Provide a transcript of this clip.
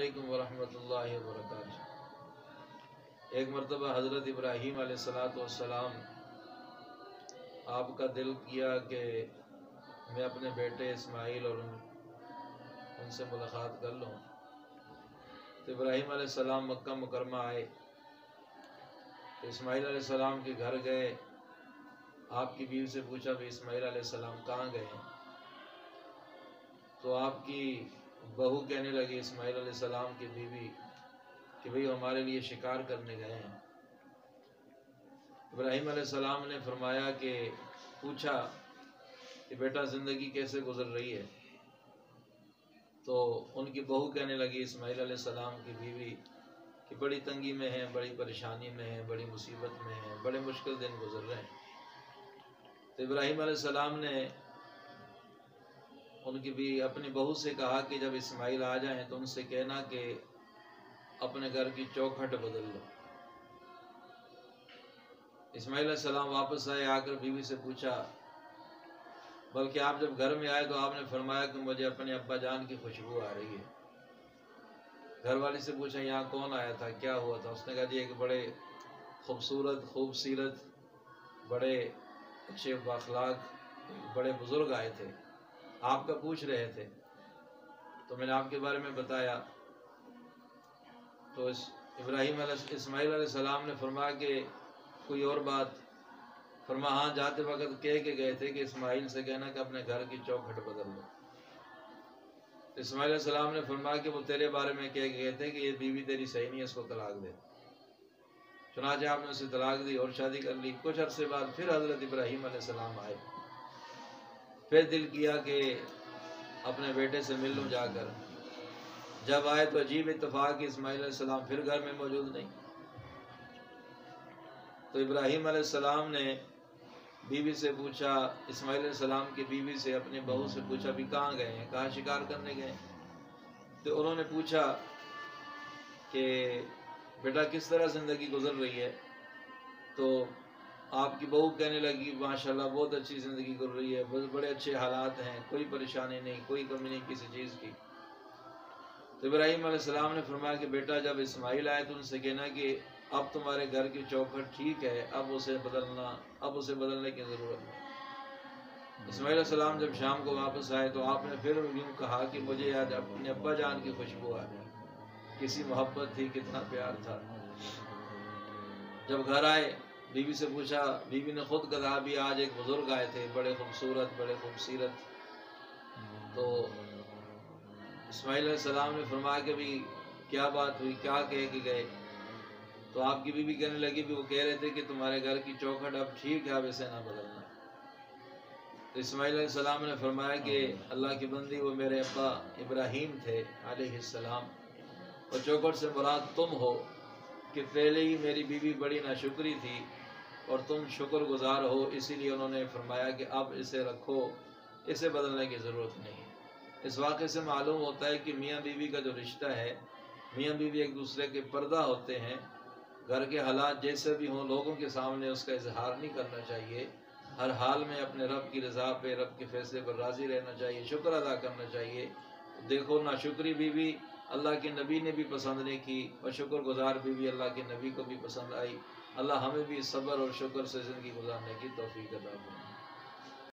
علیکم ورحمۃ اللہ وبرکاتہ۔ ایک مرتبہ حضرت ابراہیم علیہ السلام آپ کا دل کیا کہ میں اپنے بیٹے اسماعیل اور ان سے ملاقات کر لوں، تو ابراہیم علیہ السلام مکہ مکرمہ آئے، تو اسماعیل علیہ السلام کے گھر گئے۔ آپ کی بیوی سے پوچھا بھی اسماعیل علیہ السلام کہاں گئے ہیں؟ تو آپ کی بہو کہنے لگی، اسماعیل علیہ السلام کی بیوی، کہ بھئی ہمارے لیے شکار کرنے گئے ہیں۔ ابراہیم علیہ السلام نے فرمایا کہ پوچھا کہ بیٹا زندگی کیسے گزر رہی ہے؟ تو ان کی بہو کہنے لگی، اسماعیل علیہ السلام کی بیوی، کہ بڑی تنگی میں ہیں، بڑی پریشانی میں ہیں، بڑی مصیبت میں ہیں، بڑے مشکل دن گزر رہے ہیں۔ تو ابراہیم علیہ السلام نے ان کی بھی اپنی بہو سے کہا کہ جب اسماعیل آ جائیں تو ان سے کہنا کہ اپنے گھر کی چوکھٹ بدل لو۔ اسماعیل علیہ السلام واپس آئے، آ کر بیوی سے پوچھا، بلکہ آپ جب گھر میں آئے تو آپ نے فرمایا کہ مجھے اپنے ابا جان کی خوشبو آ رہی ہے۔ گھر والی سے پوچھا یہاں کون آیا تھا، کیا ہوا تھا؟ اس نے کہا جی ایک بڑے خوبصورت خوبصیرت بڑے اچھے بااخلاق بڑے بزرگ آئے تھے، آپ کا پوچھ رہے تھے، تو میں نے آپ کے بارے میں بتایا۔ تو اسماعیل علیہ السلام نے فرمایا کہ کوئی اور بات؟ فرمایا ہاں، جاتے وقت کہہ کے گئے تھے کہ اسماعیل سے کہنا کہ اپنے گھر کی چوکھٹ بدل لو۔ اسماعیل علیہ السلام نے فرمایا کہ وہ تیرے بارے میں کہہ کے گئے تھے کہ یہ بیوی تیری صحیح نہیں ہے، اس کو طلاق دے۔ چنانچہ آپ نے اسے طلاق دی اور شادی کر لی۔ کچھ عرصے بعد پھر حضرت ابراہیم علیہ السلام آئے، پھر دل کیا کہ اپنے بیٹے سے مل لوں جا کر۔ جب آئے تو عجیب اتفاق کہ اسماعیل علیہ السلام پھر گھر میں موجود نہیں۔ تو ابراہیم علیہ السلام نے بیوی سے پوچھا، اسماعیل علیہ السلام کی بیوی سے اپنی بہو سے پوچھا بھی کہاں گئے ہیں؟ کہاں شکار کرنے گئے ہیں؟ تو انہوں نے پوچھا کہ بیٹا کس طرح زندگی گزر رہی ہے؟ تو آپ کی بہو کہنے لگی ماشاءاللہ بہت اچھی زندگی گزر رہی ہے، بڑے اچھے حالات ہیں، کوئی پریشانی نہیں، کوئی کمی نہیں کسی چیز کی۔ تو ابراہیم علیہ السلام نے فرمایا کہ بیٹا جب اسماعیل آئے تو ان سے کہنا کہ اب تمہارے گھر کی چوکھٹ ٹھیک ہے، اب اسے بدلنے کی ضرورت نہیں۔ اسماعیل علیہ السلام جب شام کو واپس آئے تو آپ نے پھر یوں کہا کہ مجھے آج اپنے ابا جان کی خوشبو آ گئی، کسی محبت تھی، کتنا پیار تھا۔ جب گھر آئے بیوی سے پوچھا، بیوی نے خود کہا بھی آج ایک بزرگ آئے تھے، بڑے خوبصورت بڑے خوبصیرت۔ تو اسماعیل علیہ السلام نے فرمایا کہ بھی کیا بات ہوئی، کیا کہہ کے گئے؟ تو آپ کی بیوی کہنے لگی بھی وہ کہہ رہے تھے کہ تمہارے گھر کی چوکھٹ اب ٹھیک ہے، اب اسے نہ بدلنا۔ تو اسماعیل علیہ السلام نے فرمایا کہ اللہ کی بندی وہ میرے ابا ابراہیم تھے علیہ السلام، اور چوکھٹ سے مراد تم ہو کہ پہلے ہی میری بیوی بڑی ناشکری تھی اور تم شکر گزار ہو، اسی لیے انہوں نے فرمایا کہ اب اسے رکھو، اسے بدلنے کی ضرورت نہیں۔ اس واقعے سے معلوم ہوتا ہے کہ میاں بیوی کا جو رشتہ ہے، میاں بیوی ایک دوسرے کے پردہ ہوتے ہیں، گھر کے حالات جیسے بھی ہوں لوگوں کے سامنے اس کا اظہار نہیں کرنا چاہیے، ہر حال میں اپنے رب کی رضا پہ، رب کے فیصلے پر راضی رہنا چاہیے، شکر ادا کرنا چاہیے۔ دیکھو ناشکری بیوی اللہ کے نبی نے بھی پسند نہیں کی، اور شکر گزار بیوی اللہ کے نبی کو بھی پسند آئی۔ اللہ ہمیں بھی صبر اور شکر سے زندگی گزارنے کی توفیق عطا فرمائے۔